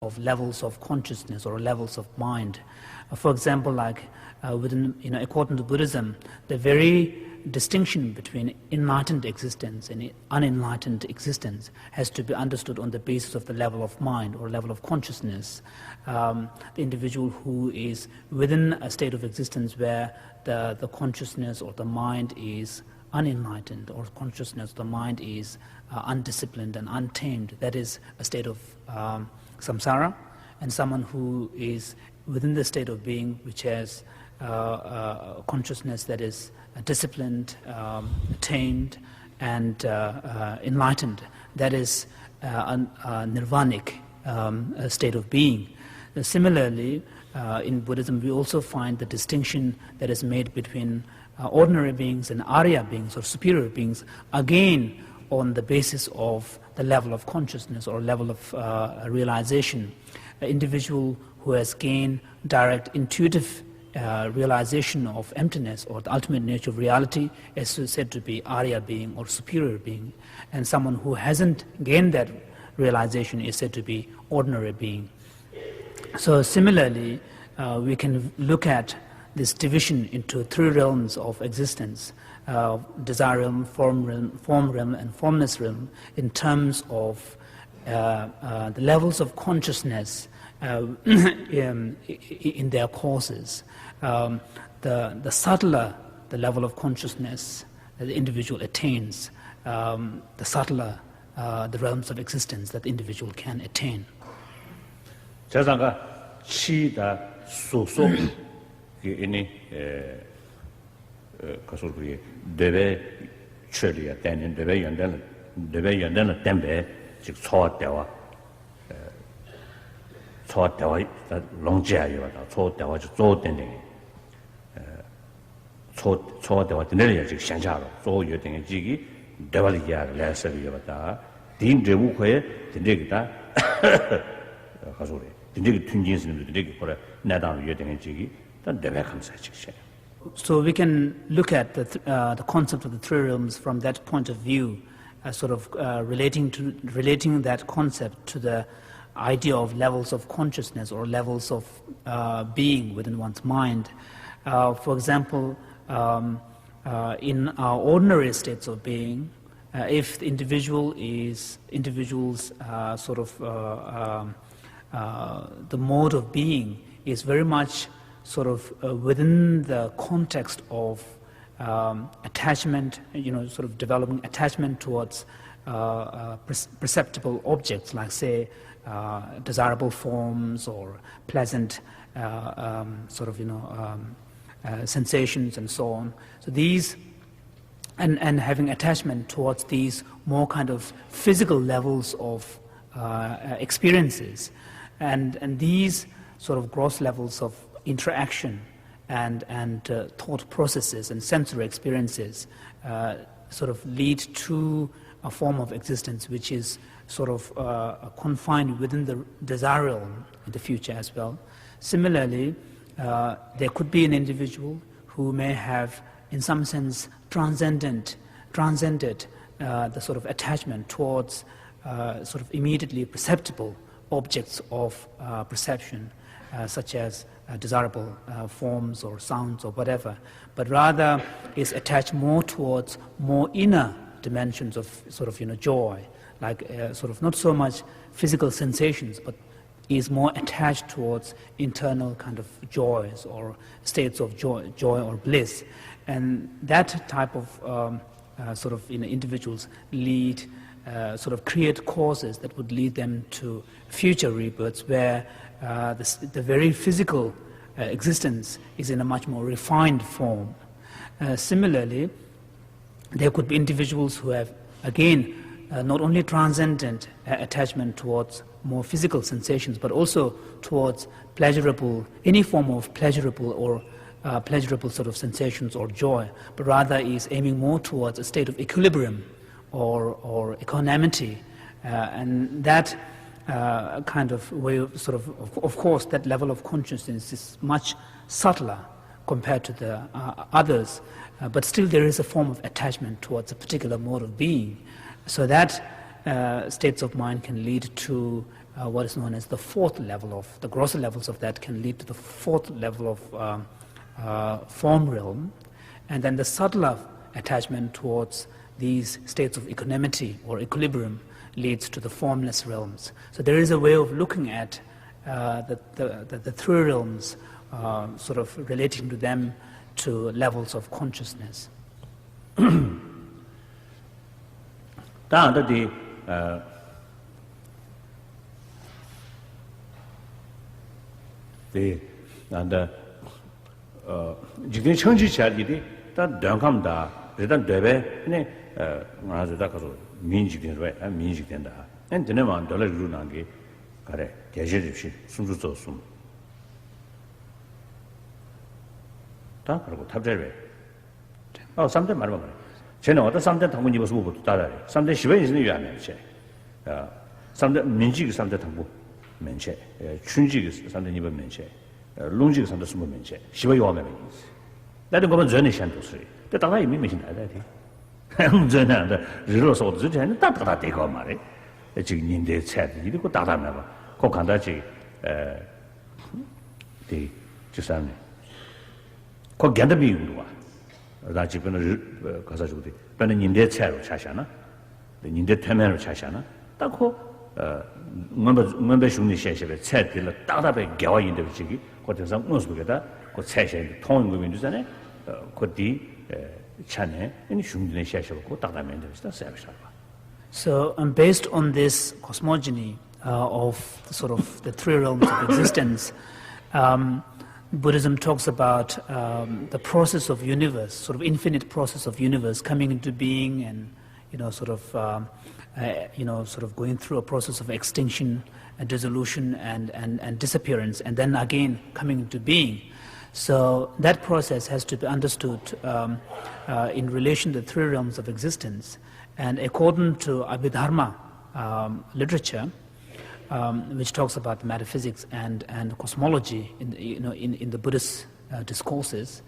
of levels of consciousness or levels of mind. For example, like according to Buddhism, the very distinction between enlightened existence and unenlightened existence has to be understood on the basis of the level of mind or level of consciousness. The individual who is within a state of existence where the consciousness or the mind is unenlightened, or consciousness, the mind is undisciplined and untamed, that is a state of samsara. And someone who is within the state of being which has consciousness that is disciplined, tamed, and enlightened, that is a nirvanic state of being. Similarly, in Buddhism we also find the distinction that is made between ordinary beings and Arya beings or superior beings, again on the basis of the level of consciousness or level of realization. An individual who has gained direct intuitive realization of emptiness or the ultimate nature of reality is said to be Arya being or superior being, and someone who hasn't gained that realization is said to be ordinary being. So similarly, we can look at this division into three realms of existence, desire realm, form realm, and formless realm, in terms of the levels of consciousness in their causes. The subtler the level of consciousness that the individual attains, the subtler the realms of existence that the individual can attain. 자상가 치다 소소 이니 가서리 데베 처리야 되는 데베 연대는 템베 즉 소화대와 소화대와 롱지아요다 소화대와 조된데 소화대와 되는 즉 상자로 소요된 지기 데발이야 레서비요다 딘데부코에 딘데기다 가서리 딘데기 튼진스는 딘데기 거래 나다는 요된 지기 단 데베 감사지시. So we can look at the concept of the three realms from that point of view, sort of relating that concept to the idea of levels of consciousness or levels of being within one's mind. For example, in our ordinary states of being, if the individual's sort of the mode of being is very much sort of within the context of attachment, sort of developing attachment towards perceptible objects, like say desirable forms or pleasant sensations and so on. So these, and having attachment towards these more kind of physical levels of experiences, and these sort of gross levels of interaction and thought processes and sensory experiences sort of lead to a form of existence which is sort of confined within the desire realm in the future as well. Similarly, there could be an individual who may have, in some sense, transcended the sort of attachment towards sort of immediately perceptible objects of perception, such as desirable forms or sounds or whatever, but rather is attached more towards more inner dimensions of sort of joy, like sort of not so much physical sensations, but is more attached towards internal kind of joys or states of joy or bliss. And that type of sort of individuals lead sort of create causes that would lead them to future rebirths where the very physical existence is in a much more refined form. Similarly, there could be individuals who have, again, not only transcendent attachment towards more physical sensations, but also towards pleasurable, any form of pleasurable or pleasurable sort of sensations or joy, but rather is aiming more towards a state of equilibrium or equanimity, and that kind of way of sort of course, that level of consciousness is much subtler compared to the others, but still there is a form of attachment towards a particular mode of being. So that states of mind can lead to what is known as the fourth level of, the grosser levels of that can lead to the fourth level of form realm, and then the subtler attachment towards these states of equanimity or equilibrium leads to the formless realms. So there is a way of looking at the three realms, sort of relating to them to levels of consciousness. 지금 청지 차리디 다 당감다 일단 되베 네 나서다 가서 민직된왜 민직된다 엔드네만 돌을 루난 게 그래 계절입시 순수조 숨 다 그리고 탑절베 삼대 말만 그래 쟤는 어떤 삼대 당분이 무슨 것도 따라해 삼대 10원 있는 유야면 쟤 삼대 민직 삼대 당부 면체 춘직 삼대 니번 면체 롱직 삼대 숨 면체 10원 요하면 나도 그러면 전에 샹도스 때 다가 이미 메신 나다디 전에다 리로서 전에 다다다 되고 말해 지금 인데 차지 이거 다다면 봐 꼭 간다지 데 주산네 꼭 간다 비우는 거야 나 지금은 가서 주고 돼 인데 차로 차샤나 인데 태면으로 차샤나 딱고 뭔가 중요한 시험에 차들을 다다배 겨와인데 지기 거기서 무슨게다 그 차셔 통은 거 민주잖아요 그뒤 차네 이 중요한 시험을 다다면 되겠다 세비사 So based on this cosmogony of sort of the three realms of existence, Buddhism talks about the process of universe, sort of infinite process of universe coming into being, and sort of going through a process of extinction and dissolution and disappearance, and then again coming into being. So that process has to be understood in relation to the three realms of existence. And according to Abhidharma literature, which talks about metaphysics and cosmology in the Buddhist discourses,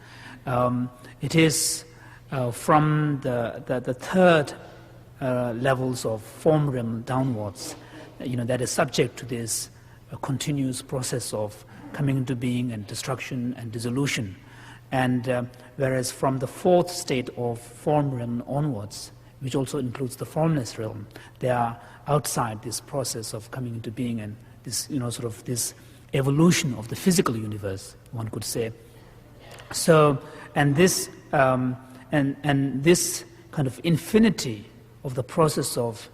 it is from the third levels of form realm downwards, that is subject to this continuous process of coming into being and destruction and dissolution. And whereas from the fourth state of form realm onwards, which also includes the formless realm, they are outside this process of coming into being and this, sort of this evolution of the physical universe, one could say. So, and this and this kind of infinity of the process of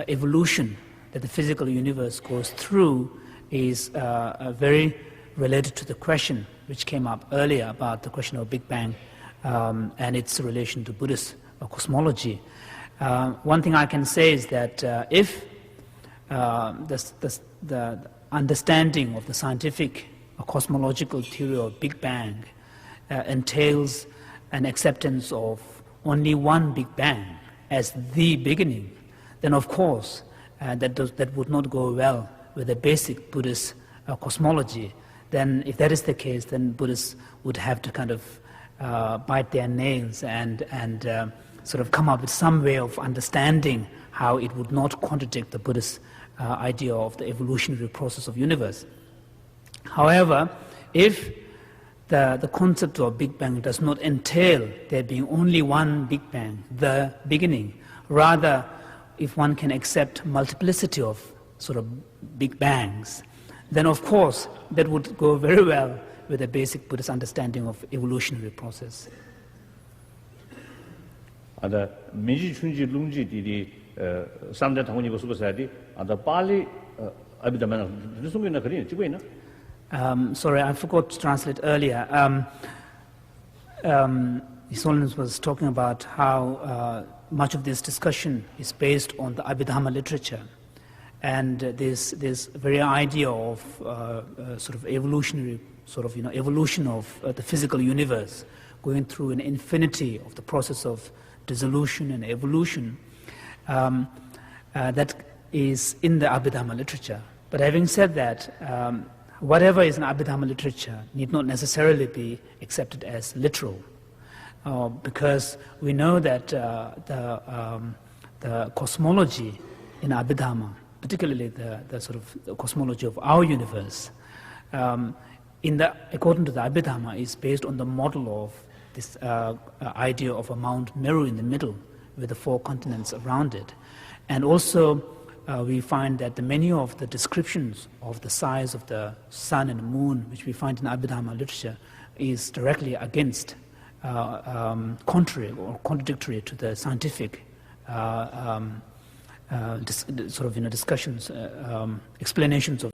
evolution that the physical universe goes through is very related to the question which came up earlier about the question of Big Bang and its relation to Buddhist cosmology. One thing I can say is that if the understanding of the scientific or cosmological theory of Big Bang entails an acceptance of only one Big Bang as the beginning, then of course that would not go well with the basic Buddhist cosmology. Then if that is the case, then Buddhists would have to kind of bite their nails and sort of come up with some way of understanding how it would not contradict the Buddhist idea of the evolutionary process of universe. However, if the concept of Big Bang does not entail there being only one Big Bang, the beginning, rather if one can accept multiplicity of sort of Big Bangs, then of course that would go very well with the basic Buddhist understanding of evolutionary process. 아다 민지 춘지 룽지들이 삼대 당원이 버스버스야디 아다 빨리 아비다만 무슨이나 그리 찍고 있나? Sorry, I forgot to translate earlier. His Holiness was talking about how much of this discussion is based on the Abhidharma literature, and this very idea of sort of evolutionary, evolution of the physical universe, going through an infinity of the process of dissolution and evolution, that is in the Abhidharma literature. But having said that, whatever is in Abhidharma literature need not necessarily be accepted as literal, because we know that the cosmology in Abhidharma particularly the sort of the cosmology of our universe, according to the Abhidhamma, is based on the model of this idea of a Mount Meru in the middle with the 4 continents around it. And also we find that many of the descriptions of the size of the sun and the moon, which we find in Abhidhamma literature, is directly against, contrary or contradictory to the scientific discussions, explanations of